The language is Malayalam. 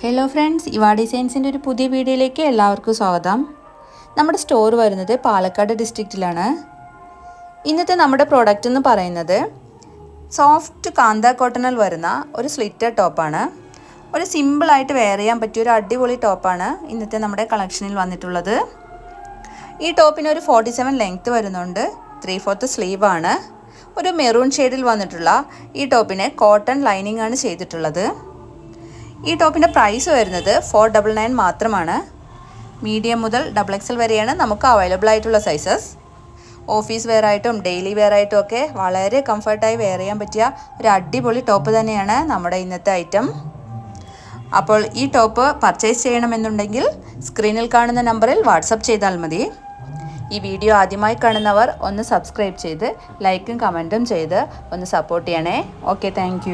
ഹലോ ഫ്രണ്ട്സ്, ഇവാ ഡിസൈൻസിൻ്റെ ഒരു പുതിയ വീഡിയോയിലേക്ക് എല്ലാവർക്കും സ്വാഗതം. നമ്മുടെ സ്റ്റോർ വരുന്നത് പാലക്കാട് ഡിസ്ട്രിക്റ്റിലാണ്. ഇന്നത്തെ നമ്മുടെ പ്രോഡക്റ്റ് എന്ന് പറയുന്നത് സോഫ്റ്റ് കാന്ത കോട്ടണിൽ വരുന്ന ഒരു സ്ലിറ്റർ ടോപ്പാണ്. ഒരു സിമ്പിളായിട്ട് വെയർ ചെയ്യാൻ പറ്റിയ ഒരു അടിപൊളി ടോപ്പാണ് ഇന്നത്തെ നമ്മുടെ കളക്ഷനിൽ വന്നിട്ടുള്ളത്. ഈ ടോപ്പിന് ഒരു 47 ലെങ്ത്ത് വരുന്നുണ്ട്. 3/4 സ്ലീവാണ്. ഒരു മെറൂൺ ഷെയ്ഡിൽ വന്നിട്ടുള്ള ഈ ടോപ്പിന് കോട്ടൺ ലൈനിങ് ആണ് ചെയ്തിട്ടുള്ളത്. ഈ ടോപ്പിൻ്റെ പ്രൈസ് വരുന്നത് 499 മാത്രമാണ്. മീഡിയം മുതൽ XXL വരെയാണ് നമുക്ക് അവൈലബിൾ ആയിട്ടുള്ള സൈസസ്. ഓഫീസ് വെയർ ആയിട്ടും ഡെയിലി വെയർ ആയിട്ടും ഒക്കെ വളരെ കംഫർട്ടായി വെയർ ചെയ്യാൻ പറ്റിയ ഒരു അടിപൊളി ടോപ്പ് തന്നെയാണ് നമ്മുടെ ഇന്നത്തെ ഐറ്റം. അപ്പോൾ ഈ ടോപ്പ് പർച്ചേസ് ചെയ്യണമെന്നുണ്ടെങ്കിൽ സ്ക്രീനിൽ കാണുന്ന നമ്പറിൽ വാട്സപ്പ് ചെയ്താൽ മതി. ഈ വീഡിയോ ആദ്യമായി കാണുന്നവർ ഒന്ന് സബ്സ്ക്രൈബ് ചെയ്ത് ലൈക്കും കമൻറ്റും ചെയ്ത് ഒന്ന് സപ്പോർട്ട് ചെയ്യണേ. Okay, thank